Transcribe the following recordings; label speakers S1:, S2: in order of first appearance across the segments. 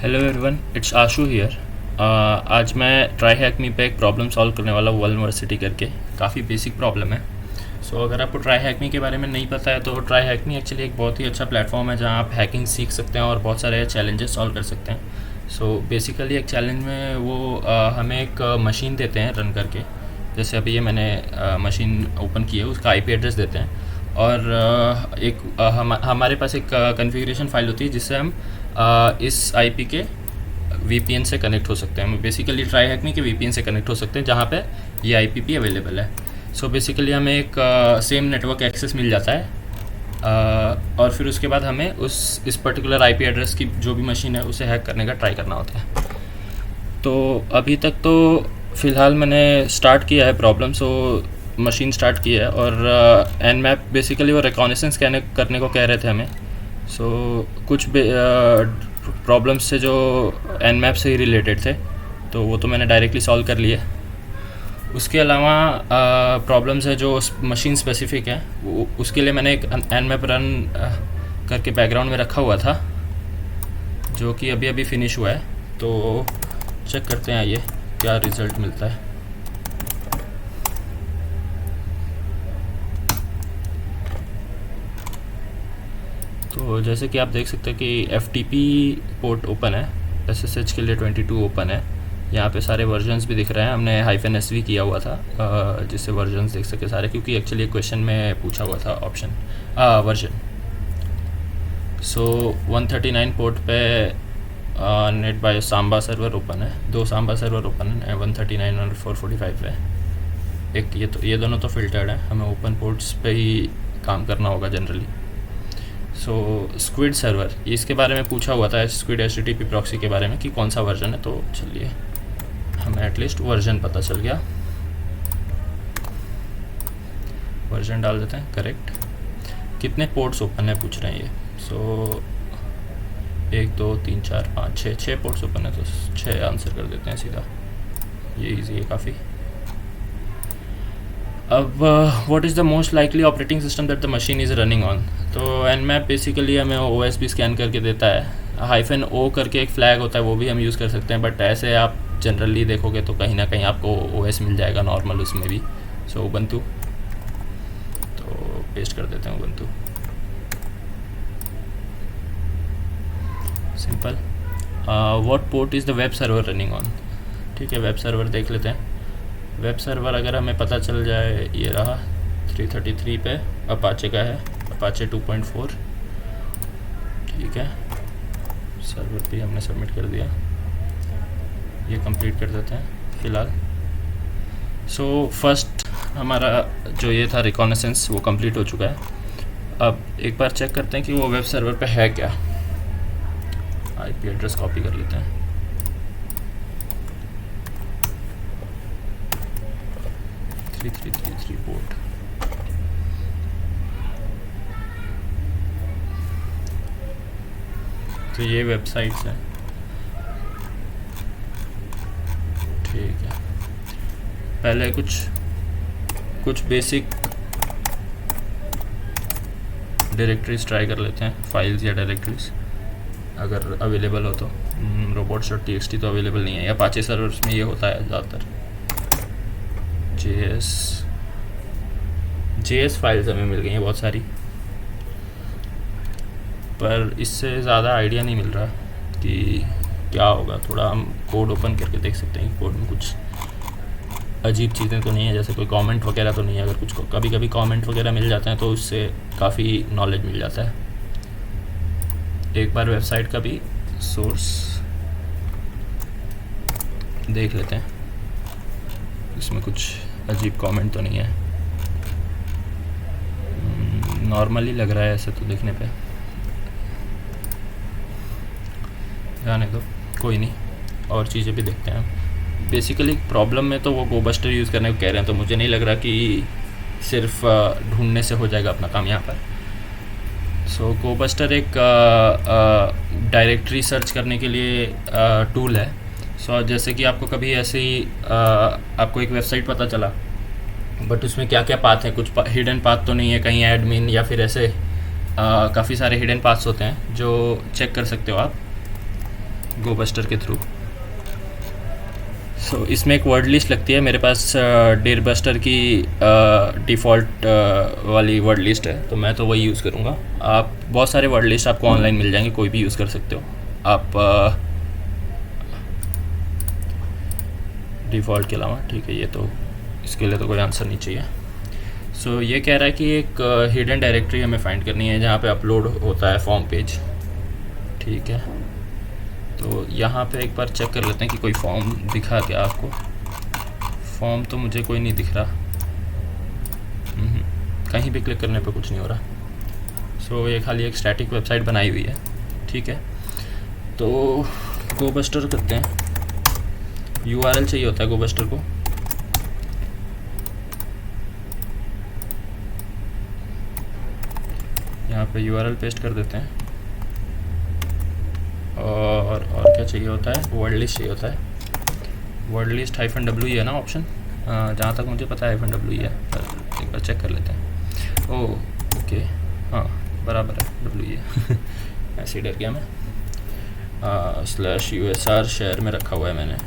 S1: Hello everyone, it's Ashu here. आज मैं try hack मी पे एक प्रॉब्लम सॉल्व करने वाला हूँ वल्नरसिटी करके। काफ़ी बेसिक प्रॉब्लम है। अगर आपको ट्राई हैक मी के बारे में नहीं पता है तो ट्राई हैक मी एक्चुअली एक बहुत ही अच्छा प्लेटफॉर्म है जहाँ आप हैकिंग सीख सकते हैं और बहुत सारे चैलेंजेस सॉल्व कर सकते हैं। बेसिकली एक चैलेंज में वो हमें एक मशीन देते हैं रन करके। जैसे अभी ये मैंने मशीन ओपन की है, उसका आईपी एड्रेस देते हैं और हमारे पास एक कॉन्फ़िगरेशन फाइल होती है जिससे हम इस आईपी के वीपीएन से कनेक्ट हो सकते हैं। बेसिकली ट्राई हैक मी के वीपीएन से कनेक्ट हो सकते हैं जहाँ पे ये आईपीपी अवेलेबल है। बेसिकली हमें एक सेम नेटवर्क एक्सेस मिल जाता है और फिर उसके बाद हमें इस पर्टिकुलर आईपी एड्रेस की जो भी मशीन है उसे हैक करने का ट्राई करना होता है। तो अभी तक तो फ़िलहाल मैंने स्टार्ट किया है प्रॉब्लम, मशीन स्टार्ट की है और एनमैप बेसिकली वो रिकॉनेसेंस करने को कह रहे थे हमें। कुछ प्रॉब्लम्स से जो एनमैप से ही रिलेटेड थे तो वो तो मैंने डायरेक्टली सॉल्व कर लिए। उसके अलावा प्रॉब्लम्स है जो मशीन स्पेसिफिक है, उसके लिए मैंने एक एनमैप रन करके बैकग्राउंड में रखा हुआ था जो कि अभी अभी फिनिश हुआ है। तो चेक करते हैं आइए क्या रिज़ल्ट मिलता है। तो जैसे कि आप देख सकते हैं कि FTP पोर्ट ओपन है, SSH के लिए 22 ओपन है। यहाँ पे सारे वर्जन्स भी दिख रहे हैं। हमने -SV किया हुआ था जिससे वर्जन्स देख सके सारे, क्योंकि एक्चुअली क्वेश्चन में पूछा हुआ था ऑप्शन वर्जन। 139 पोर्ट पे net by Samba server open है, 2 सांबा सर्वर ओपन है, 139 और 445 है। एक ये दोनों तो फिल्टर्ड है, हमें ओपन पोर्ट्स पे ही काम करना होगा जनरली। स्क्विड सर्वर, इसके बारे में पूछा हुआ था, स्क्विड HTTP प्रॉक्सी के बारे में कि कौन सा वर्जन है। तो चलिए हमें एटलीस्ट वर्जन पता चल गया, वर्जन डाल देते हैं करेक्ट। कितने पोर्ट्स ओपन है पूछ रहे हैं ये। 1 2 3 4 5 6 पोर्ट्स ओपन है, तो 6 आंसर कर देते हैं सीधा। ये इजी है काफ़ी। अब what is the most likely operating system that the machine is running on. तो एनमैप बेसिकली हमें OS भी स्कैन करके देता है। -O करके एक फ्लैग होता है, वो भी हम यूज़ कर सकते हैं, बट ऐसे आप जनरली देखोगे तो कहीं ना कहीं आपको OS मिल जाएगा नॉर्मल उसमें भी। उबंटू, तो पेस्ट कर देते हैं Ubuntu, simple. What port is the web server running on. ठीक है, वेब सर्वर देख लेते हैं। वेब सर्वर अगर हमें पता चल जाए, ये रहा 333 पे अपाचे का है, अपाचे 2.4। ठीक है, सर्वर भी हमने सबमिट कर दिया, ये कंप्लीट कर देते हैं फ़िलहाल। फर्स्ट हमारा जो ये था रिकॉनेसेंस वो कंप्लीट हो चुका है। अब एक बार चेक करते हैं कि वो वेब सर्वर पे है क्या। आईपी एड्रेस कॉपी कर लेते हैं। Three port. तो ये वेबसाइट्स हैं। ठीक है, पहले कुछ बेसिक डायरेक्टरीज ट्राई कर लेते हैं, फाइल्स या डायरेक्टरीज अगर अवेलेबल हो तो। robots.txt तो अवेलेबल नहीं है, या अपाचे सर्वर्स में ये होता है ज़्यादातर। JS फाइल्स हमें मिल गई हैं बहुत सारी, पर इससे ज़्यादा आइडिया नहीं मिल रहा कि क्या होगा। थोड़ा हम कोड ओपन करके देख सकते हैं कि कोड में कुछ अजीब चीज़ें तो नहीं है, जैसे कोई कमेंट वगैरह तो नहीं है। अगर कुछ कभी कभी कमेंट वगैरह मिल जाते हैं तो उससे काफ़ी नॉलेज मिल जाता है। एक बार वेबसाइट का भी सोर्स देख लेते हैं, इसमें कुछ अजीब कमेंट तो नहीं है। नॉर्मली लग रहा है ऐसे तो देखने पे, जाने दो, कोई नहीं, और चीज़ें भी देखते हैं। बेसिकली प्रॉब्लम में तो वो गोबस्टर यूज़ करने को कह रहे हैं, तो मुझे नहीं लग रहा कि सिर्फ ढूंढने से हो जाएगा अपना काम यहाँ पर। गोबस्टर एक डायरेक्टरी सर्च करने के लिए टूल है। जैसे कि आपको कभी ऐसे ही आपको एक वेबसाइट पता चला, बट उसमें क्या क्या पाथ है, कुछ हिडन पाथ तो नहीं है कहीं एडमिन या फिर ऐसे काफ़ी सारे हिडन पाथ्स होते हैं जो चेक कर सकते हो आप। गोबस्टर के थ्रू। सो इसमें एक वर्ड लिस्ट लगती है, मेरे पास डेयरबस्टर की डिफ़ॉल्ट वाली वर्ड लिस्ट है, तो मैं तो वही यूज़ करूँगा। आप बहुत सारे वर्ड लिस्ट आपको ऑनलाइन मिल जाएंगे, कोई भी यूज़ कर सकते हो आप डिफ़ॉल्ट के अलावा। ठीक है, ये तो इसके लिए तो कोई आंसर नहीं चाहिए। सो ये कह रहा है कि एक हिडन डायरेक्टरी हमें फाइंड करनी है जहाँ पे अपलोड होता है फॉर्म पेज। ठीक है, तो यहाँ पे एक बार चेक कर लेते हैं कि कोई फॉर्म दिखा क्या आपको। फॉर्म तो मुझे कोई नहीं दिख रहा, कहीं भी क्लिक करने पे कुछ नहीं हो रहा। सो ये खाली एक स्टैटिक वेबसाइट बनाई हुई है। ठीक है, तो गोबस्टर करते हैं। URL चाहिए होता है गोबस्टर को। यहाँ पे URL पेस्ट कर देते हैं, और क्या चाहिए होता है, वर्ड लिस्ट चाहिए होता है। वर्ड लिस्ट -w है ना ऑप्शन, जहाँ तक मुझे पता है -w है, पर एक बार चेक कर लेते हैं। ओह ओके, हाँ बराबर है, w है। ऐसे डर गया मैं। /usr शेयर में रखा हुआ है मैंने,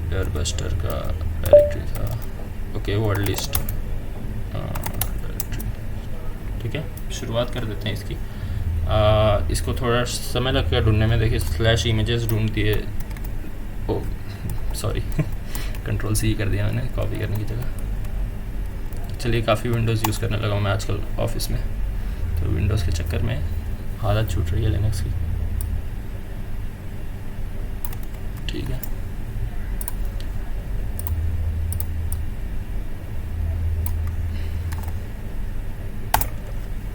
S1: डेयरबस्टर का डायरेक्टरी था। Okay, word list directory. ठीक है, शुरुआत कर देते हैं इसकी। इसको थोड़ा समय लगेगा ढूंढने में। देखिए /images ढूंढ दिए, ओ सॉरी Ctrl+C कर दिया मैंने कॉपी करने की जगह। चलिए, काफ़ी विंडोज़ यूज़ करने लगा हूँ मैं आजकल ऑफिस में, तो विंडोज़ के चक्कर में हालत छूट रही है लिनक्स की। ठीक है,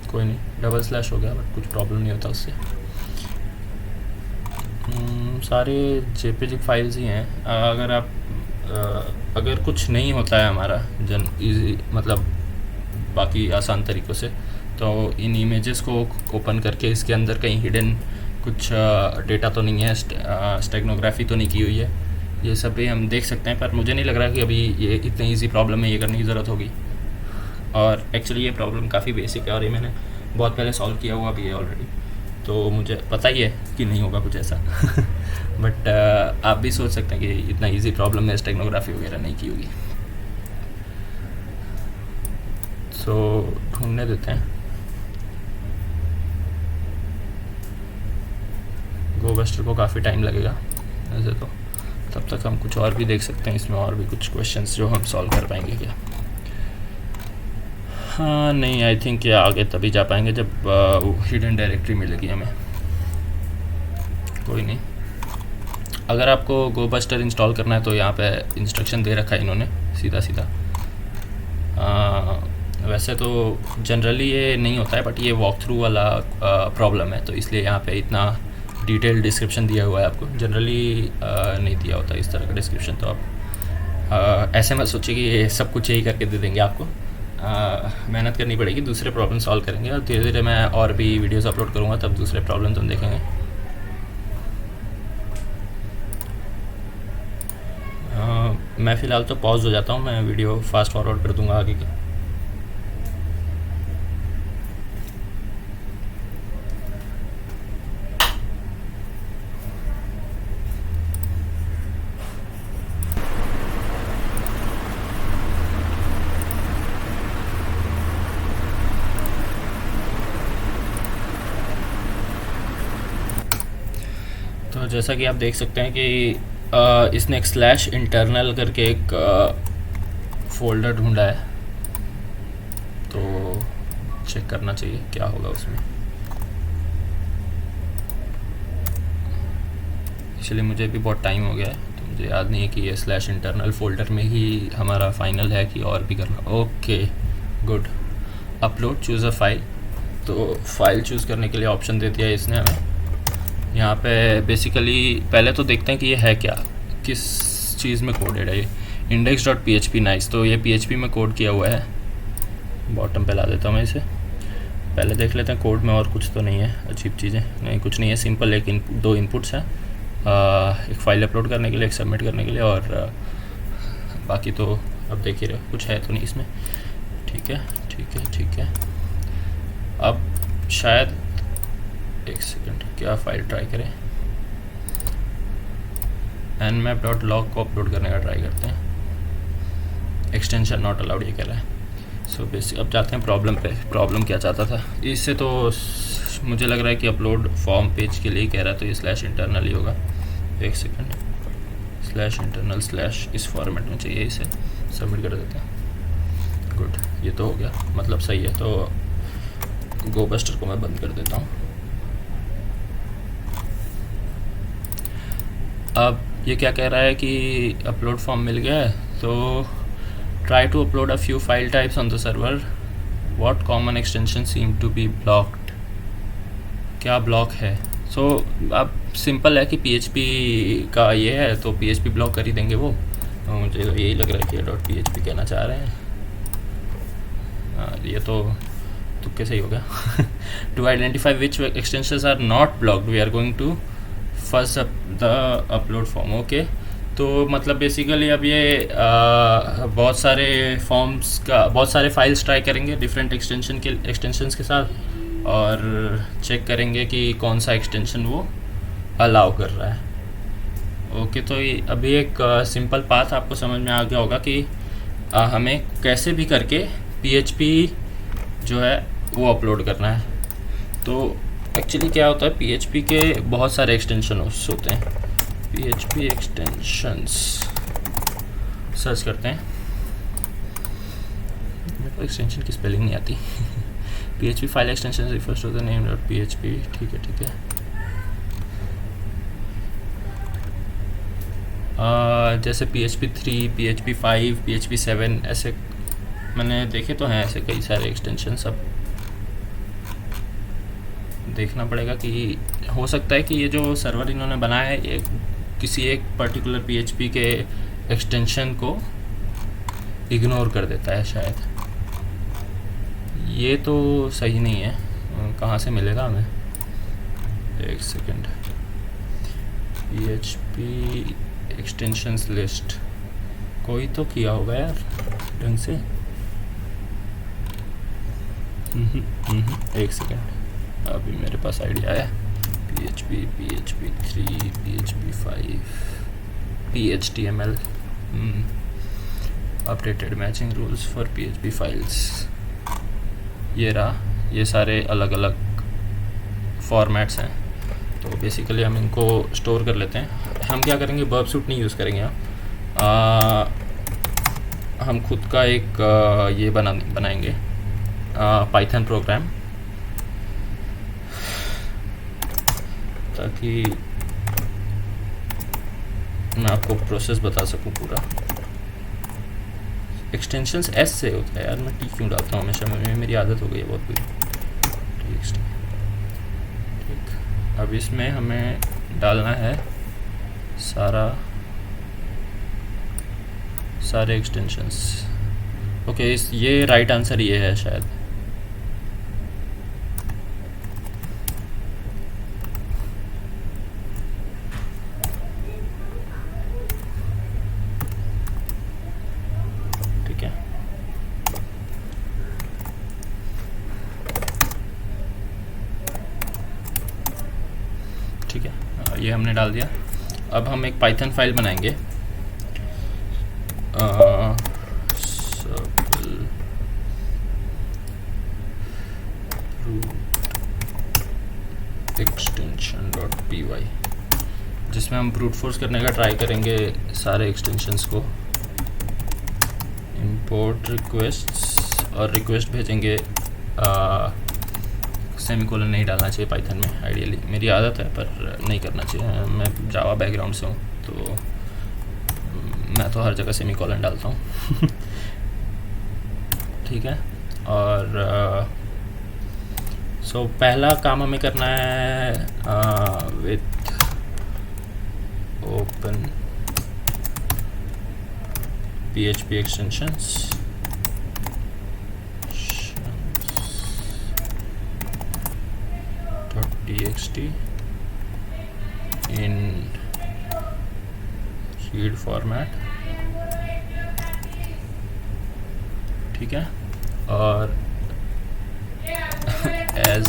S1: कोई नहीं, डबल/ हो गया, बट कुछ प्रॉब्लम नहीं होता उससे। सारे JPG फाइल्स ही हैं। अगर कुछ नहीं होता है हमारा इजी, मतलब बाकी आसान तरीक़ों से, तो इन इमेजेस को ओपन करके इसके अंदर कहीं हिडन कुछ डेटा तो नहीं है, स्टेगनोग्राफी तो नहीं की हुई है, ये सब भी हम देख सकते हैं। पर मुझे नहीं लग रहा कि अभी ये इतनी ईजी प्रॉब्लम है, ये करने की ज़रूरत होगी। और एक्चुअली ये प्रॉब्लम काफ़ी बेसिक है, और ये मैंने बहुत पहले सॉल्व किया हुआ भी है ऑलरेडी, तो मुझे पता ही है कि नहीं होगा कुछ ऐसा। बट आप भी सोच सकते हैं कि इतना इजी प्रॉब्लम में स्टेगनोग्राफी वगैरह नहीं की होगी। सो ढूंढने देते हैं। गोबस्टर को काफ़ी टाइम लगेगा वैसे तो, तब तक हम कुछ और भी देख सकते हैं इसमें, और भी कुछ क्वेश्चंस जो हम सॉल्व कर पाएंगे क्या। हाँ नहीं, आई थिंक ये आगे तभी जा पाएंगे जब हिडन डायरेक्टरी मिलेगी हमें। कोई नहीं, अगर आपको गोबस्टर इंस्टॉल करना है तो यहाँ पे इंस्ट्रक्शन दे रखा है इन्होंने सीधा सीधा। वैसे तो जनरली ये नहीं होता है, बट ये वॉक थ्रू वाला प्रॉब्लम है, तो इसलिए यहाँ पे इतना डिटेल डिस्क्रिप्शन दिया हुआ है आपको। जनरली नहीं दिया होता इस तरह का डिस्क्रिप्शन, तो आप ऐसे मत सोचिए कि ये सब कुछ यही करके दे देंगे आपको। मेहनत करनी पड़ेगी, दूसरे प्रॉब्लम सॉल्व करेंगे, और धीरे धीरे मैं और भी वीडियोस अपलोड करूँगा, तब दूसरे प्रॉब्लम हम देखेंगे। मैं फ़िलहाल तो पॉज हो जाता हूँ, मैं वीडियो फास्ट फॉरवर्ड कर दूँगा आगे की। तो जैसा कि आप देख सकते हैं कि इसने एक /internal करके एक फ़ोल्डर ढूंढा है, तो चेक करना चाहिए क्या होगा उसमें। इसलिए मुझे भी बहुत टाइम हो गया है, तो मुझे याद नहीं है कि ये /internal फ़ोल्डर में ही हमारा फाइनल है कि और भी करना। Okay good, upload choose a file. तो फाइल चूज़ करने के लिए ऑप्शन दे दिया है इसने हमें। यहाँ पे बेसिकली पहले तो देखते हैं कि ये है क्या, किस चीज़ में कोडेड है ये। index.php नाइस, तो ये PHP में कोड किया हुआ है। बॉटम पे ला देता हूँ मैं इसे, पहले देख लेते हैं कोड में और कुछ तो नहीं है अजीब चीज़ें। नहीं, कुछ नहीं है, सिंपल एक दो इनपुट्स हैं, एक फ़ाइल अपलोड करने के लिए, एक सबमिट करने के लिए, और बाकी तो अब देख ही रहे हो, कुछ है तो नहीं इसमें। ठीक है ठीक है ठीक है। अब शायद एक सेकंड, क्या फाइल ट्राई करें, nmap.log को अपलोड करने का ट्राई करते हैं। एक्सटेंशन नॉट अलाउड ये कह रहा है। सो बेसिक अब जाते हैं प्रॉब्लम पे। प्रॉब्लम क्या चाहता था इससे, तो मुझे लग रहा है कि अपलोड फॉर्म पेज के लिए कह रहा है, तो ये /internal ही होगा। एक सेकंड, /internal/ इस फॉर्मेट में चाहिए, इसे सबमिट कर देते हैं। गुड, ये तो हो गया, मतलब सही है। तो गोबस्टर को मैं बंद कर देता हूँ। अब ये क्या कह रहा है कि अपलोड फॉर्म मिल गया है, तो try to upload a few file types on the server, what common extension seem to be blocked. क्या ब्लॉक है? सो अब सिंपल है कि PHP का ये है, तो PHP ब्लॉक कर ही देंगे वो। मुझे तो यही लग रहा है कि .php कहना चाह रहे हैं। ये तो तुक्के सही हो गया। To identify which extensions are not blocked we are going to first the upload form. Okay, तो मतलब बेसिकली अब ये बहुत सारे फॉर्म्स का, बहुत सारे फाइल्स ट्राई करेंगे डिफरेंट एक्सटेंशंस के साथ, और चेक करेंगे कि कौन सा एक्सटेंशन वो अलाउ कर रहा है। ओके, तो अभी एक सिंपल पाथ आपको समझ में आ गया होगा कि हमें कैसे भी करके PHP जो है वो अपलोड करना है। तो एक्चुअली क्या होता है, PHP के बहुत सारे एक्सटेंशन होते हैं। PHP एक्सटेंशंस सर्च करते हैं। मेरे को एक्सटेंशन की स्पेलिंग नहीं आती। PHP file extension refers to the name dot PHP। ठीक है। जैसे PHP 3, PHP 5, PHP 7 ऐसे मैंने देखे तो हैं, ऐसे कई सारे एक्सटेंशन। सब देखना पड़ेगा कि हो सकता है कि ये जो सर्वर इन्होंने बनाया है ये किसी एक पर्टिकुलर PHP के एक्सटेंशन को इग्नोर कर देता है शायद। ये तो सही नहीं है। कहाँ से मिलेगा हमें? एक सेकंड, PHP एक्सटेंशंस लिस्ट कोई तो किया होगा यार ढंग से। एक सेकंड, अभी मेरे पास आइडिया है। PHP 3, PHP 5, PHTML, updated matching rules for PHP files. ये रहा, ये सारे अलग अलग फॉर्मेट्स हैं। तो बेसिकली हम इनको स्टोर कर लेते हैं। हम क्या करेंगे, वर्ब सूट नहीं यूज़ करेंगे हम खुद का एक ये बनाएंगे पाइथन प्रोग्राम, ताकि मैं आपको प्रोसेस बता सकूं पूरा। एक्सटेंशंस S से होता है यार, मैं T क्यों डालता हूँ हमेशा, मेरी आदत हो गई है बहुत बुरी। ठीक, अब इसमें हमें डालना है सारे एक्सटेंशंस। ओके, ये राइट आंसर ये है शायद। ठीक है, ये हमने डाल दिया। अब हम एक पाइथन फाइल बनाएंगे, extension.py, जिसमें हम ब्रूट फोर्स करने का ट्राई करेंगे सारे एक्सटेंशंस को। इंपोर्ट रिक्वेस्ट्स, और रिक्वेस्ट भेजेंगे। सेमीकोलन नहीं डालना चाहिए पाइथन में आइडियली, मेरी आदत है पर नहीं करना चाहिए। मैं जावा बैकग्राउंड से हूँ, तो मैं तो हर जगह सेमीकोलन डालता हूँ। ठीक है, और सो पहला काम हमें करना है with open PHP extensions .txt in read format। ठीक है, और as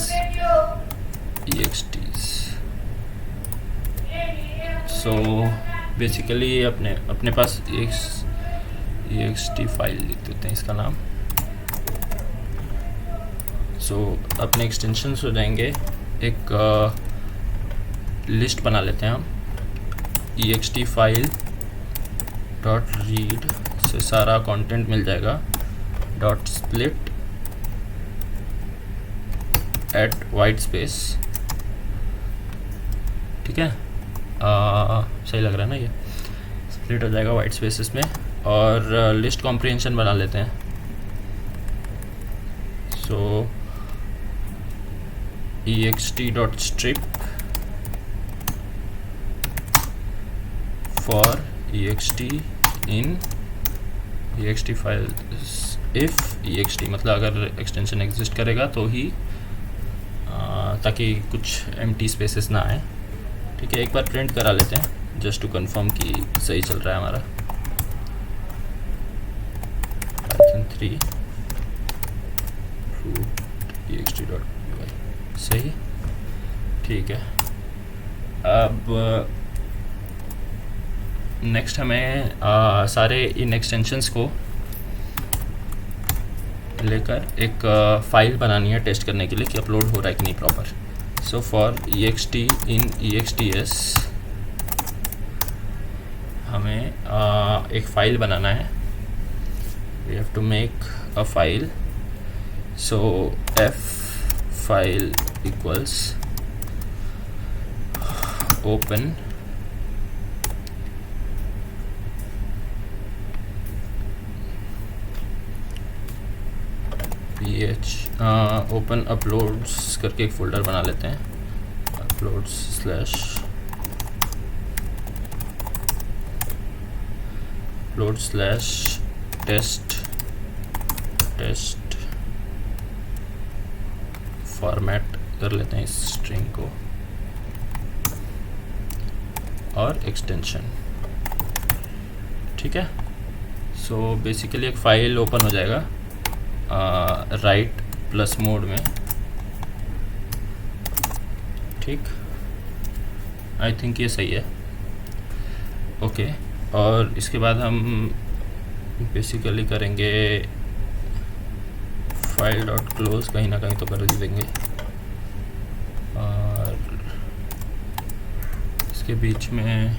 S1: exts सो बेसिकली अपने पास ext फाइल लिख देते हैं इसका नाम। सो अपने एक्सटेंशंस हो जाएंगे, एक लिस्ट बना लेते हैं हम, ext फाइल डॉट रीड से सारा कंटेंट मिल जाएगा, dot split at white space. ठीक है, सही लग रहा है ना, ये स्प्लिट हो जाएगा वाइट स्पेसेस में। और लिस्ट कॉम्प्रिहेंशन बना लेते हैं। सो ext dot strip for ext in ext file if ext, मतलब अगर एक्सटेंशन एग्जिस्ट करेगा तो ही, ताकि कुछ एम्प्टी स्पेसेस ना आए। ठीक है, एक बार प्रिंट करा लेते हैं जस्ट टू कंफर्म कि सही चल रहा है हमारा। Python 3 ext.py सही, ठीक है। अब नेक्स्ट हमें सारे इन एक्सटेंशंस को लेकर एक फाइल बनानी है टेस्ट करने के लिए कि अपलोड हो रहा है कि नहीं proper. So for ext in exts हमें एक फाइल बनाना है। We have to make a file. So f file equals open open uploads करके एक फोल्डर बना लेते हैं, अपलोड्स स्लैश टेस्ट फॉर्मेट कर लेते हैं इस स्ट्रिंग को, और एक्सटेंशन। ठीक है, सो बेसिकली एक फाइल ओपन हो जाएगा राइट प्लस मोड में। ठीक, आई थिंक ये सही है। ओके, और इसके बाद हम बेसिकली करेंगे फाइल डॉट क्लोज, कहीं ना कहीं तो कर ही देंगे, और इसके बीच में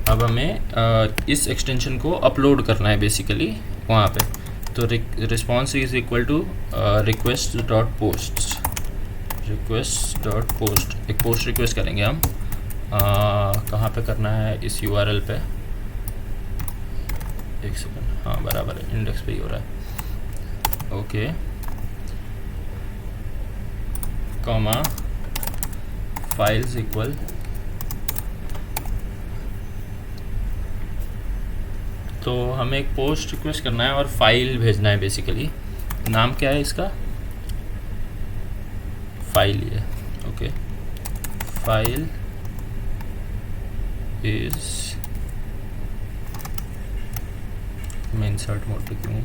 S1: अब हमें इस एक्सटेंशन को अपलोड करना है बेसिकली वहाँ पे। तो response is equal to request dot post, एक पोस्ट रिक्वेस्ट करेंगे हम। कहाँ पे करना है, इस URL पे, एक सेकंड, हाँ बराबर है, इंडेक्स पे ही हो रहा है। ओके, कॉमा फाइल्स इक्वल, तो हमें एक पोस्ट रिक्वेस्ट करना है और फाइल भेजना है बेसिकली। नाम क्या है इसका, फाइल ही है। ओके, फाइल इज, मैं इंसर्ट मोड पे क्यों,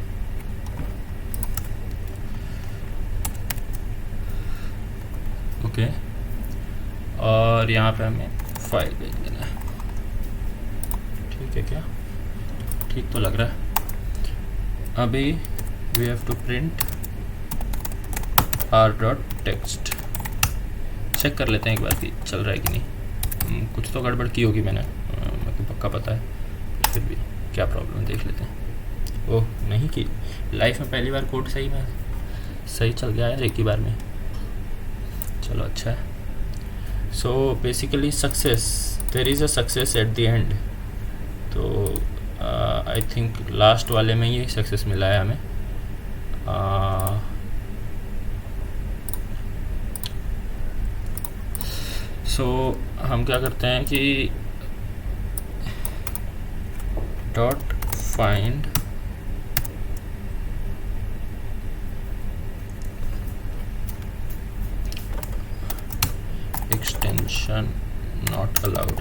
S1: ओके, और यहाँ पे हमें फाइल भेज देना है। ठीक है, क्या ठीक तो लग रहा है। अभी we have to print r dot text. Check कर लेते हैं एक बार कि चल रहा है कि नहीं। कुछ तो गड़बड़ की होगी मैंने, मेरे को पक्का पता है, फिर भी क्या प्रॉब्लम देख लेते हैं। ओह नहीं की, लाइफ में पहली बार कोड सही चल गया यार एक ही बार में, चलो अच्छा है। So basically success, there is a success at the end. तो आई थिंक लास्ट वाले में ही सक्सेस मिला है हमें। सो हम क्या करते हैं कि dot find extension not allowed.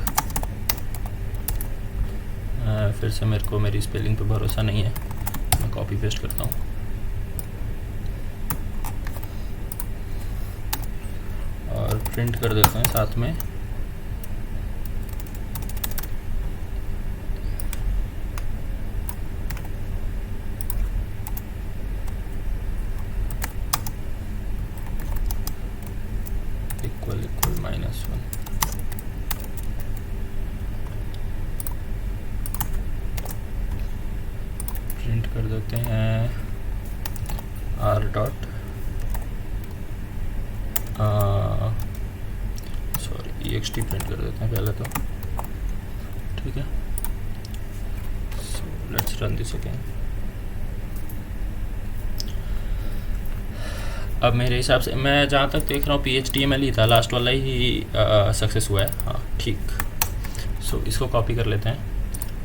S1: फिर से मेरे को मेरी स्पेलिंग पे भरोसा नहीं है, मैं कॉपी पेस्ट करता हूँ। और प्रिंट कर देते हैं साथ में। इक्वल -1 प्रिंट कर देते हैं r डॉट ext प्रिंट कर देते हैं पहले तो, ठीक है। So let's run this again. अब मेरे हिसाब से मैं जहाँ तक देख रहा हूँ PHTML ही था, लास्ट वाला ही सक्सेस हुआ है, हाँ ठीक। सो इसको कॉपी कर लेते हैं।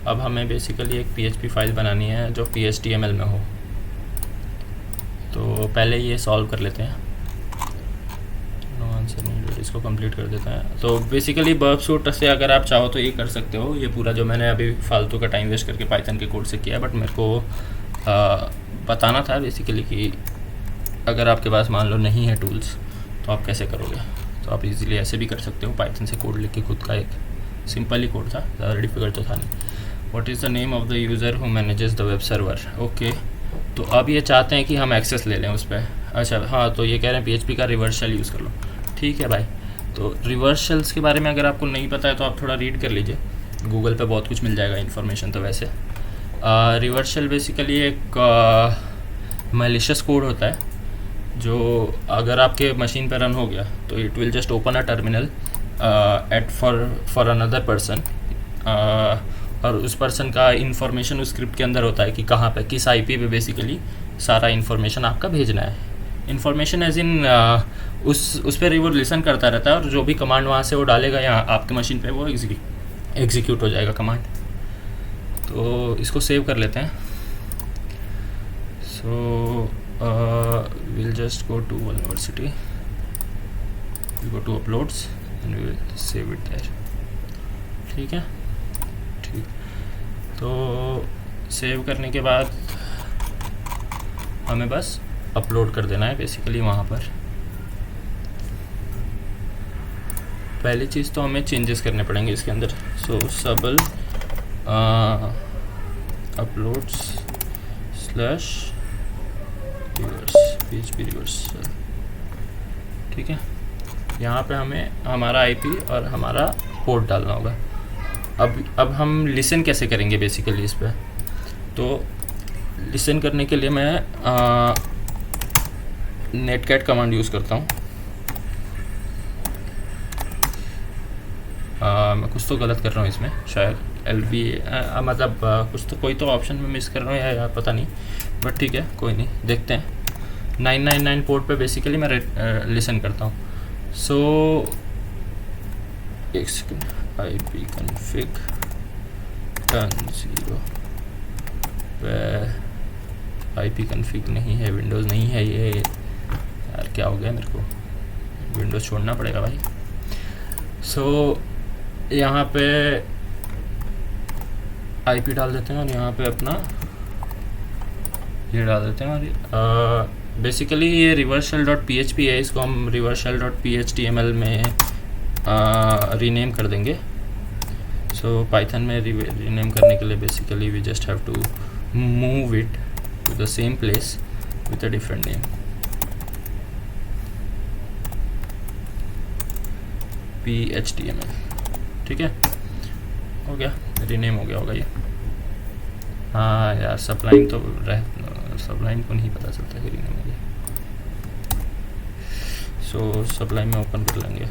S1: अब हमें बेसिकली एक PHP फाइल बनानी है जो PHTML में हो, तो पहले ये सॉल्व कर लेते हैं। नो आंसर नीडेड, इसको कंप्लीट कर देते हैं। तो बेसिकली बर्ब सूट से अगर आप चाहो तो ये कर सकते हो, ये पूरा जो मैंने अभी फालतू का टाइम वेस्ट करके पाइथन के कोड से किया, बट मेरे को बताना था बेसिकली कि अगर आपके पास मान लो नहीं है टूल्स तो आप कैसे करोगे। तो आप इजीली ऐसे भी कर सकते हो, पाइथन से कोड लिख के खुद का, एक सिंपल ही कोड था, ज़्यादा डिफिकल्ट तो था नहीं। What is the name of the user who manages the web server. Okay, तो अब ये चाहते हैं कि हम एक्सेस ले लें उस पर। अच्छा हाँ, तो ये कह रहे हैं PHP का रिवर्स शेल यूज़ कर लो। ठीक है भाई, तो रिवर्स शेल्स के बारे में अगर आपको नहीं पता है तो आप थोड़ा रीड कर लीजिए, गूगल पे बहुत कुछ मिल जाएगा इन्फॉर्मेशन। तो वैसे रिवर्स शेल बेसिकली एक मैलिशियस कोड होता है जो अगर आपके मशीन पर रन हो गया तो it will just open a terminal at for another person, और उस पर्सन का इन्फॉर्मेशन उस स्क्रिप्ट के अंदर होता है कि कहाँ पे, किस IP पे बेसिकली सारा इन्फॉर्मेशन आपका भेजना है। इन्फॉर्मेशन एज इन उस पर वो लिसन करता रहता है, और जो भी कमांड वहाँ से वो डालेगा यहाँ आपके मशीन पे वो एग्जीक्यूट हो जाएगा कमांड। तो इसको सेव कर लेते हैं। सो we'll just go to Vulnerversity, we'll go to uploads and we will save it there। ठीक है, ठीक। तो सेव करने के बाद हमें बस अपलोड कर देना है बेसिकली वहाँ पर। पहली चीज़ तो हमें चेंजेस करने पड़ेंगे इसके अंदर। सो सबल uploads slash reverse PHP reverse, ठीक है। यहाँ पे हमें हमारा IP और हमारा पोर्ट डालना होगा। अब हम लिसन कैसे करेंगे बेसिकली इस पर। तो लिसन करने के लिए मैं नेटकैट कमांड यूज़ करता हूँ। मैं कुछ तो गलत कर रहा हूँ इसमें, शायद LB मतलब कुछ तो, कोई तो ऑप्शन में मिस कर रहा हूँ या पता नहीं, बट ठीक है कोई नहीं, देखते हैं। 999 पोर्ट पे बेसिकली मैं लिसन करता हूँ। सो एक second, IP config turn 0 IP config नहीं है, विंडोज़ नहीं है ये, यार क्या हो गया, मेरे को विंडोज़ छोड़ना पड़ेगा भाई। सो यहाँ पे IP डाल देते हैं और यहाँ पे अपना ये डाल देते हैं, और बेसिकली ये reverseshell.php है, इसको हम reverseshell.html में रीनेम कर देंगे। सो पाइथन में रीनेम करने के लिए basically we just have to move it to the same place with a different name. PHTML, ठीक है, हो गया, रीनेम हो गया होगा ये। हाँ यार, सबलाइन तो सबलाइन को नहीं पता चलता कि रीनेम हो गया। सो सबलाइन में ओपन कर लेंगे।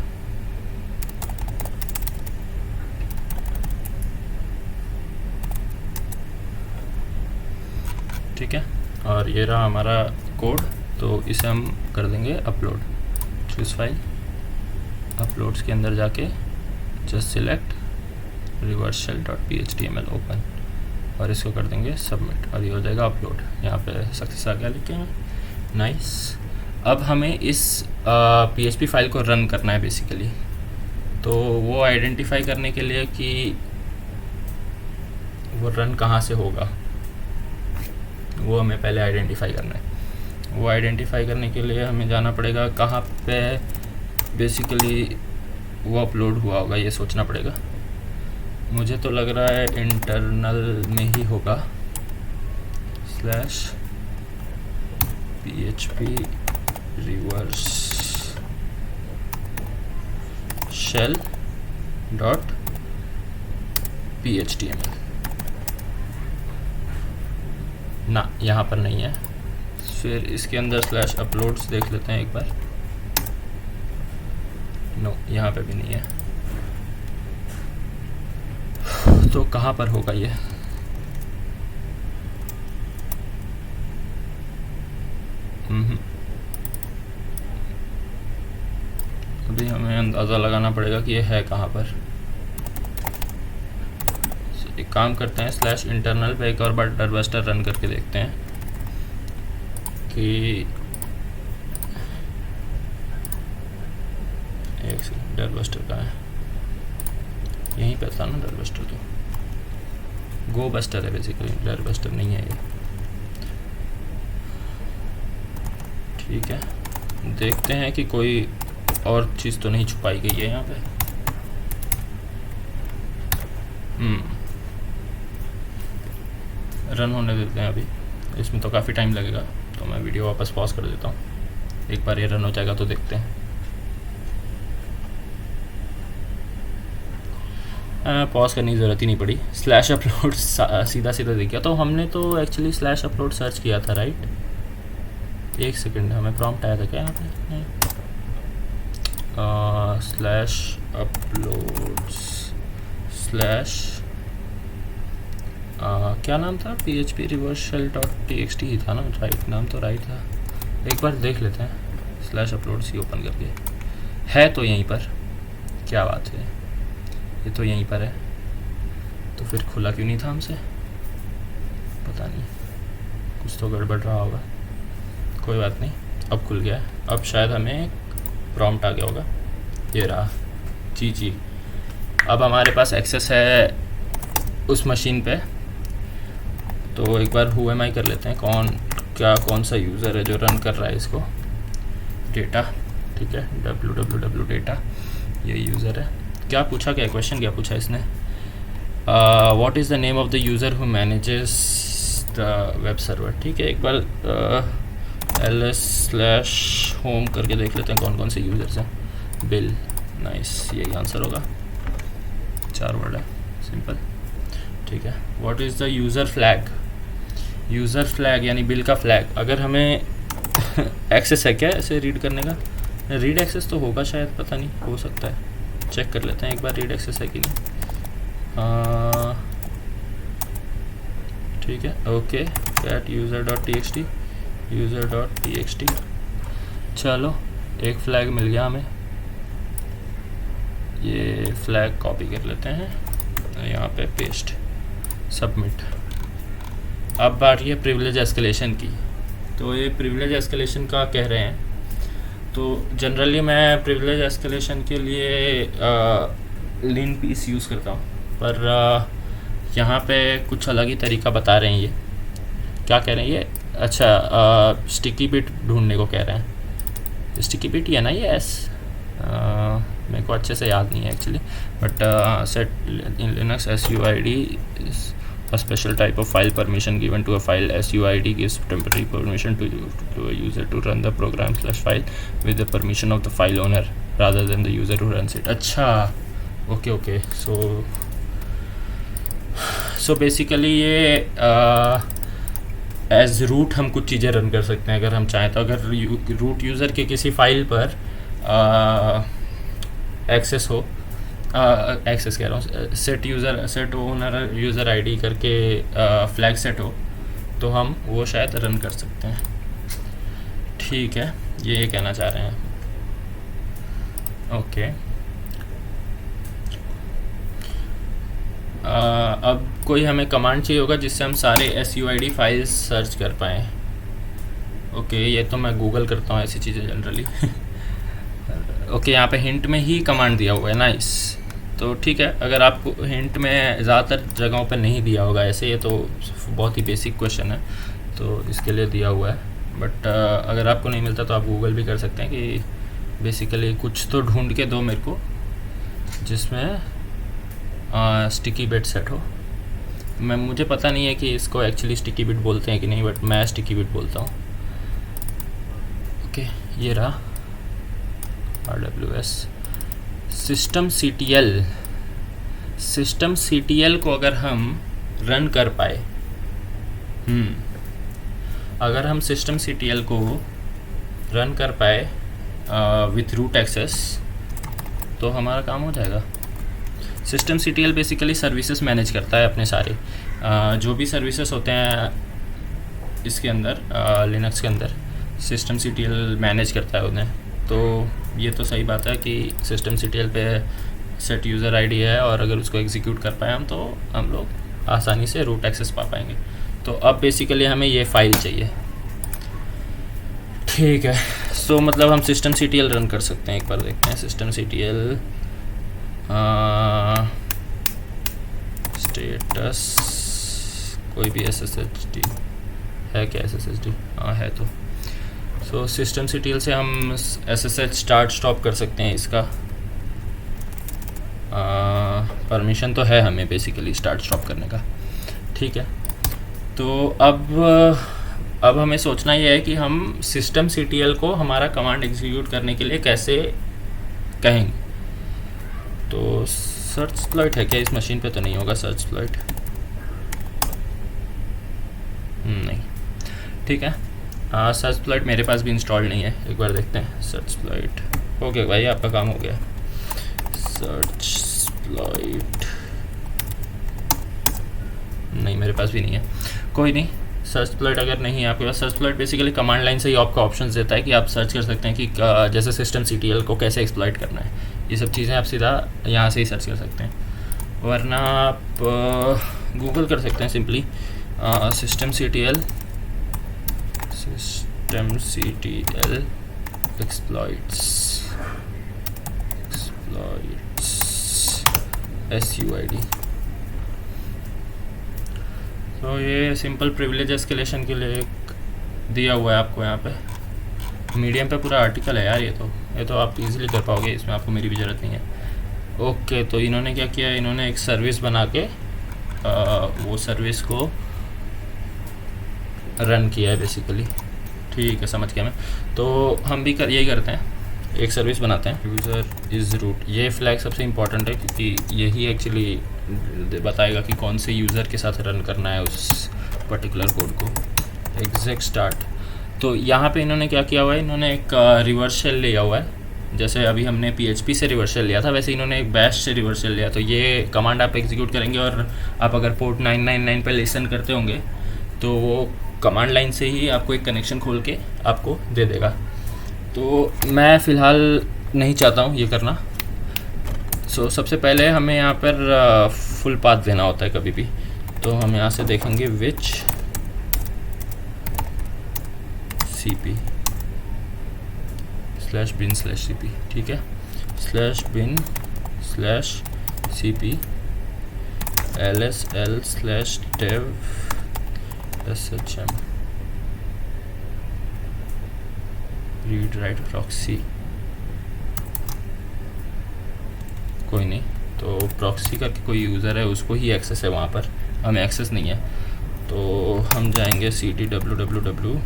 S1: ठीक है, और ये रहा हमारा कोड। तो इसे हम कर देंगे अपलोड। चूज़ फाइल, अपलोड्स के अंदर जाके जस्ट सिलेक्ट reverseshell.html ओपन, और इसको कर देंगे सबमिट, और ये हो जाएगा अपलोड। यहाँ पे सक्सेस आ गया, लेकिन नाइस। अब हमें इस PHP फाइल को रन करना है बेसिकली। तो वो आइडेंटिफाई करने के लिए कि वो रन कहाँ से होगा, वो हमें पहले आइडेंटिफाई करना है। वो आइडेंटिफाई करने के लिए हमें जाना पड़ेगा कहाँ पे बेसिकली वो अपलोड हुआ होगा, ये सोचना पड़ेगा। मुझे तो लग रहा है इंटरनल में ही होगा, /php reverse shell .html ना, यहाँ पर नहीं है। फिर इसके अंदर /uploads देख लेते हैं एक बार। नो, यहाँ पे भी नहीं है। तो कहाँ पर होगा ये? अभी हमें अंदाज़ा लगाना पड़ेगा कि ये है कहाँ पर। एक काम करते हैं, /internal पे एक और बार डरबस्टर रन करके देखते हैं कि एक सेकंड, डरबस्टर कहाँ है? यहीं पे था ना डरबस्टर, तो गो बस्टर है बेसिकली, डरबस्टर नहीं है ये। ठीक है, देखते हैं कि कोई और चीज़ तो नहीं छुपाई गई है यहाँ पे। रन होने देते हैं अभी, इसमें तो काफ़ी टाइम लगेगा, तो मैं वीडियो वापस पॉज कर देता हूँ। एक बार ये रन हो जाएगा तो देखते हैं। पॉज करने की ज़रूरत ही नहीं पड़ी। /upload सीधा सीधा दिख गया। तो हमने तो एक्चुअली /upload सर्च किया था, राइट? एक सेकंड, हमें प्रॉम्प्ट आया था क्या यहाँ पे? नहीं। /uploads/ क्या नाम था? php reverse shell.txt ही था ना, राइट? नाम तो राइट था। एक बार देख लेते हैं /uploads ही ओपन करके। है तो यहीं पर, क्या बात है, ये तो यहीं पर है। तो फिर खुला क्यों नहीं था हमसे? पता नहीं, कुछ तो गड़बड़ रहा होगा। कोई बात नहीं, अब खुल गया है। अब शायद हमें प्रॉम्प्ट आ गया होगा, ये रहा। जी, अब हमारे पास एक्सेस है उस मशीन पे। तो एक बार who am I कर लेते हैं, कौन सा यूज़र है जो रन कर रहा है इसको। डेटा, ठीक है, www डेटा, ये यूज़र है। क्या पूछा, क्या क्वेश्चन क्या पूछा इसने? What is the name of the user who manages the web server. ठीक है, एक बार ls/home करके देख लेते हैं कौन कौन से यूज़र्स हैं। बिल, नाइस, यही आंसर होगा। 4 वर्ड है, सिंपल। ठीक है, what is the user flag. User flag यानी बिल का फ्लैग। अगर हमें एक्सेस है क्या ऐसे रीड करने का? रीड एक्सेस तो होगा शायद, पता नहीं, हो सकता है। चेक कर लेते हैं एक बार रीड एक्सेस है कि नहीं। ठीक है, ओके, user.txt चलो, एक फ्लैग मिल गया हमें। ये फ्लैग कॉपी कर लेते हैं, यहाँ पे पेस्ट, सबमिट। अब बात ये प्रिविलेज एस्केलेशन की। तो ये प्रिविलेज एस्केलेशन का कह रहे हैं। तो जनरली मैं प्रिविलेज एस्केलेशन के लिए लीन पीस यूज़ करता हूँ, पर यहाँ पे कुछ अलग ही तरीका बता रहे हैं। ये क्या कह रहे हैं ये? अच्छा, स्टिकी बिट ढूंढने को कह रहे हैं। स्टिकी बिट ही है ना ये? मेरे को अच्छे से याद नहीं है actually, but set in Linux SUID is a special type of file permission given to a file. SUID gives temporary permission to a user to run the program /file with the permission of the file owner rather than the user who runs it. अच्छा, okay, so basically ये as root हम कुछ चीज़ें run कर सकते हैं अगर हम चाहें तो। अगर रूट यूज़र के किसी फाइल पर एक्सेस हो, एक्सेस कह रहा हूँ, सेट ओनर यूज़र आईडी करके फ्लैग सेट हो, तो हम वो शायद रन कर सकते हैं। ठीक है, ये कहना चाह रहे हैं। ओके, अब कोई हमें कमांड चाहिए होगा जिससे हम सारे SUID फाइल्स सर्च कर पाएँ। ओके, ये तो मैं गूगल करता हूँ ऐसी चीज़ें जनरली। ओके, यहाँ पे हिंट में ही कमांड दिया हुआ है, नाइस। तो ठीक है, अगर आपको हिंट में ज़्यादातर जगहों पे नहीं दिया होगा ऐसे, ये तो बहुत ही बेसिक क्वेश्चन है तो इसके लिए दिया हुआ है। बट अगर आपको नहीं मिलता तो आप गूगल भी कर सकते हैं कि बेसिकली कुछ तो ढूंढ के दो मेरे को जिसमें स्टिकी बिट सेट हो। मुझे पता नहीं है कि इसको एक्चुअली स्टिकी बिट बोलते हैं कि नहीं, बट मैं स्टिकी बिट बोलता हूँ। ओके, ये रहा RWS सिस्टम CTL को अगर हम रन कर पाए, अगर हम सिस्टम CTL को रन कर पाए विथ रूट एक्सेस तो हमारा काम हो जाएगा। System CTL basically services manage करता है अपने सारे, जो भी सर्विसेज होते हैं इसके अंदर, लिनक्स के अंदर सिस्टम CTL मैनेज करता है उन्हें। तो ये तो सही बात है कि सिस्टम CTL पे सेट यूज़र आईडी है, और अगर उसको एग्जीक्यूट कर पाए हम तो हम लोग आसानी से रूट एक्सेस पा पाएंगे। तो अब बेसिकली हमें ये फाइल चाहिए, ठीक है। सो मतलब हम सिस्टम CTL रन कर सकते हैं। एक बार देखते हैं सिस्टम CTL स्टेटस, कोई भी SSHD है क्या? SSHD हाँ है। तो सो सिस्टम CTL से हम SSH स्टार्ट स्टॉप कर सकते हैं। इसका परमिशन तो है हमें बेसिकली स्टार्ट स्टॉप करने का, ठीक है। तो अब हमें सोचना ये है कि हम सिस्टम CTL को हमारा कमांड एग्जीक्यूट करने के लिए कैसे कहेंगे। तो सर्च एक्सप्लॉइट है क्या? इस मशीन पे तो नहीं होगा सर्च एक्सप्लॉइट, नहीं, ठीक है। सर्च एक्सप्लॉइट मेरे पास भी इंस्टॉल नहीं है। एक बार देखते हैं सर्च एक्सप्लॉइट। ओके भाई, आपका काम हो गया। सर्च एक्सप्लॉइट नहीं, मेरे पास भी नहीं है। कोई नहीं, सर्च एक्सप्लॉइट अगर नहीं है आपके पास, search exploit basically command line से ही आपको ऑप्शंस देता है कि आप सर्च कर सकते हैं कि जैसे सिस्टम CTL को कैसे एक्सप्लॉइट करना है। ये सब चीज़ें आप सीधा यहाँ से ही सर्च कर सकते हैं, वरना आप गूगल कर सकते हैं simply system CTL exploits SUID। तो ये सिंपल प्रिविलेज एस्केलेशन के लिए एक दिया हुआ है आपको यहाँ पे, मीडियम पे पूरा आर्टिकल है यार। ये तो आप इजीली कर पाओगे, इसमें आपको मेरी भी ज़रूरत नहीं है। ओके, तो इन्होंने क्या किया, इन्होंने एक सर्विस बना के वो सर्विस को रन किया है बेसिकली, ठीक है, समझ गया मैं। तो हम भी यही करते हैं, एक सर्विस बनाते हैं, यूज़र इज़ रूट। ये फ्लैग सबसे इम्पॉर्टेंट है क्योंकि यही एक्चुअली बताएगा कि कौन से यूज़र के साथ रन करना है उस पर्टिकुलर कोड को। एग्जैक्ट स्टार्ट, तो यहाँ पे इन्होंने क्या किया हुआ है, इन्होंने एक रिवर्स शेल लिया हुआ है। जैसे अभी हमने PHP से रिवर्स शेल लिया था, वैसे इन्होंने एक बैश से रिवर्स शेल लिया। तो ये कमांड आप एग्जीक्यूट करेंगे और आप अगर पोर्ट 999 पे लिसन करते होंगे तो वो कमांड लाइन से ही आपको एक कनेक्शन खोल के आपको दे देगा। तो मैं फ़िलहाल नहीं चाहता हूँ ये करना। सो सबसे पहले हमें यहाँ पर फुल पाथ देना होता है कभी भी। तो हम यहाँ से देखेंगे विच cp /bin/cp, ठीक है, /bin/cp lsl/dev shm read write proxy। कोई नहीं, तो प्रॉक्सी करके कोई यूज़र है, उसको ही एक्सेस है वहाँ पर, हमें एक्सेस नहीं है। तो हम जाएंगे cd www/www/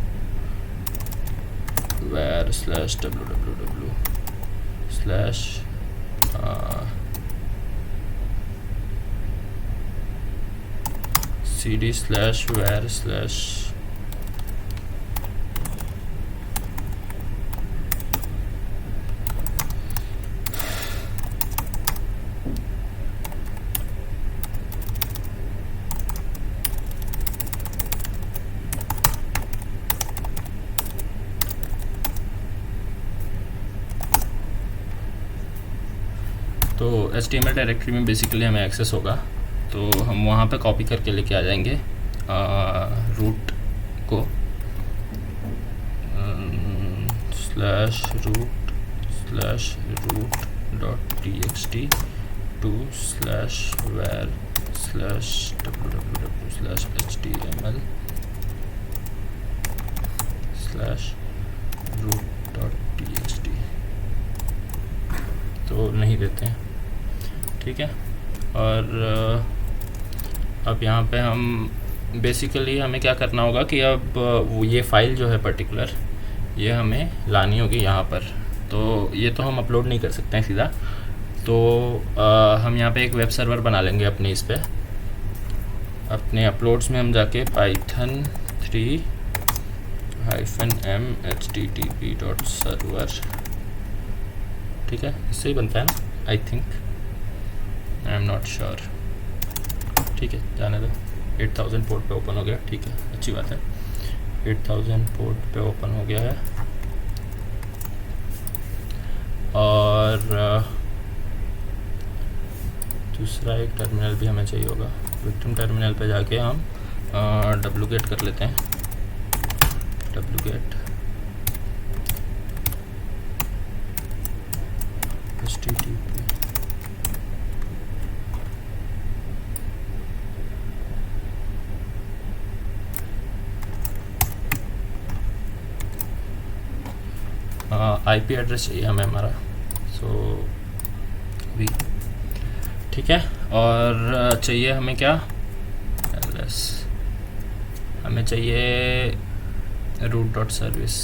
S1: cd/where/ तो HTML डायरेक्टरी में बेसिकली हमें एक्सेस होगा, तो हम वहाँ पे कॉपी करके लेके आ जाएंगे रूट को /root/root.txt to /www/html/root.txt। तो नहीं देते हैं, ठीक है। और अब यहाँ पे हम बेसिकली हमें क्या करना होगा कि अब वो ये फ़ाइल जो है पर्टिकुलर ये हमें लानी होगी यहाँ पर। तो ये तो हम अपलोड नहीं कर सकते हैं सीधा, तो हम यहाँ पे एक वेब सर्वर बना लेंगे अपने इस पे, अपने अपलोड्स में हम जाके python3-m http.server, ठीक है, इससे ही बनता है ना, I think, I am not sure, ठीक है, जाने दो। 8000 पोर्ट पे ओपन हो गया, ठीक है, अच्छी बात है। 8000 पोर्ट पे ओपन हो गया है। और दूसरा एक टर्मिनल भी हमें चाहिए होगा। विक्टिम टर्मिनल पे जाके हम wget कर लेते हैं, wget http IP एड्रेस चाहिए हमें हमारा, सो भी ठीक है। और चाहिए हमें क्या, ls, हमें चाहिए root.service,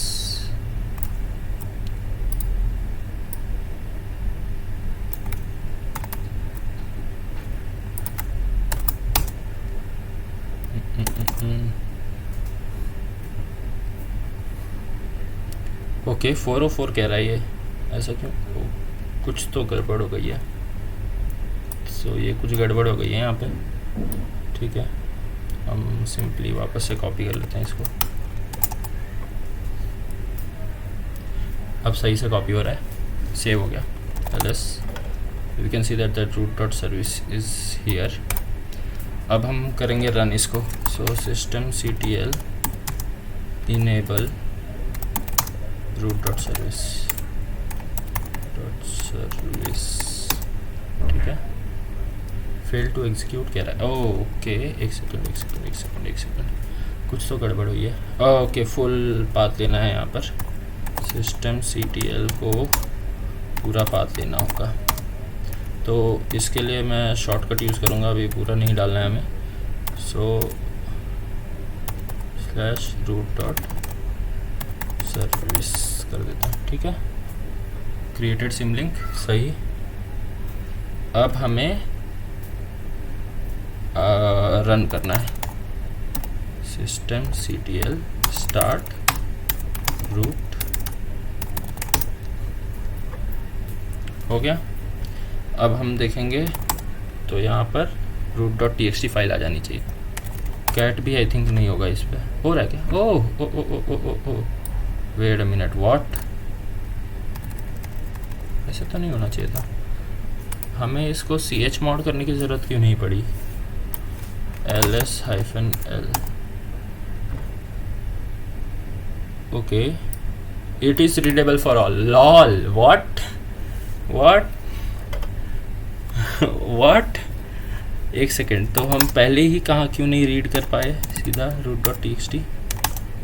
S1: ओके 404 कह रहा है ये, ऐसा क्यों? कुछ तो गड़बड़ हो गई है, सो ये कुछ गड़बड़ हो गई है यहाँ पे, ठीक है। हम सिंपली वापस से कॉपी कर लेते हैं इसको, अब सही से कॉपी हो रहा है, सेव हो गया। ls you can see that the root.service is here। अब हम करेंगे रन इसको, सो systemctl enable root.service, ठीक है। फेल टू एग्जीक्यूट कह रहा है, ओके, एक सेकंड, कुछ तो गड़बड़ हुई है। ओके, फुल पाथ लेना है यहाँ पर, systemctl को पूरा पाथ लेना होगा, तो इसके लिए मैं शॉर्टकट यूज़ करूँगा, अभी पूरा नहीं डालना है हमें। सो /root.service कर देता हूँ, ठीक है। क्रिएटेड सिमलिंक सही। अब हमें रन करना है, systemctl start root, हो गया। अब हम देखेंगे तो यहाँ पर root.txt फाइल आ जानी चाहिए। कैट भी आई थिंक नहीं होगा इस पर, हो रहा है क्या? Oh wait a minute, what, ऐसे तो नहीं होना चाहिए था। हमें इसको chmod करने की ज़रूरत क्यों नहीं पड़ी? ls-l, okay, it is readable for all, lol, what एक सेकेंड, तो हम पहले ही कहाँ क्यों नहीं रीड कर पाए सीधा root.txt?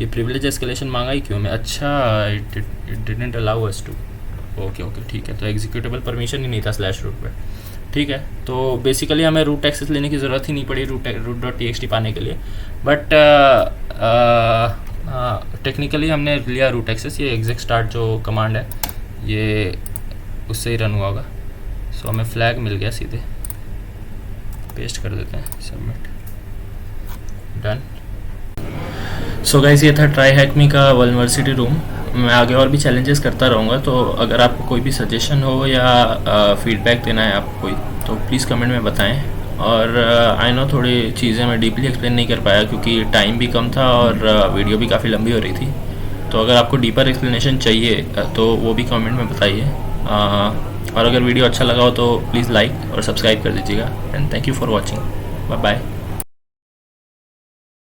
S1: ये प्रिविलेज एस्केलेशन मांगा ही क्यों मैं? अच्छा, it didn't allow us to, okay ठीक है, तो एग्जीक्यूटेबल परमिशन ही नहीं था /root पे, ठीक है। तो बेसिकली हमें रूट एक्सेस लेने की ज़रूरत ही नहीं पड़ी root.txt पाने के लिए, बट टेक्निकली हमने लिया रूट एक्सेस, ये exec start जो कमांड है ये उससे ही रन हुआ होगा। सो हमें फ्लैग मिल गया, सीधे पेस्ट कर देते हैं, सबमिट, डन। सो गाइस, ये था ट्राई हैकमी का वल्नरेबिलिटी रूम। मैं आगे और भी चैलेंजेस करता रहूँगा, तो अगर आपको कोई भी सजेशन हो या फीडबैक देना है आपको कोई, तो प्लीज़ कमेंट में बताएं। और आई नो थोड़ी चीज़ें मैं डीपली एक्सप्लेन नहीं कर पाया क्योंकि टाइम भी कम था और वीडियो भी काफ़ी लंबी हो रही थी, तो अगर आपको डीपर एक्सप्लेनेशन चाहिए तो वो भी कमेंट में बताइए। और अगर वीडियो अच्छा लगा हो तो प्लीज़ लाइक और सब्सक्राइब कर दीजिएगा। And thank you for watching, bye bye.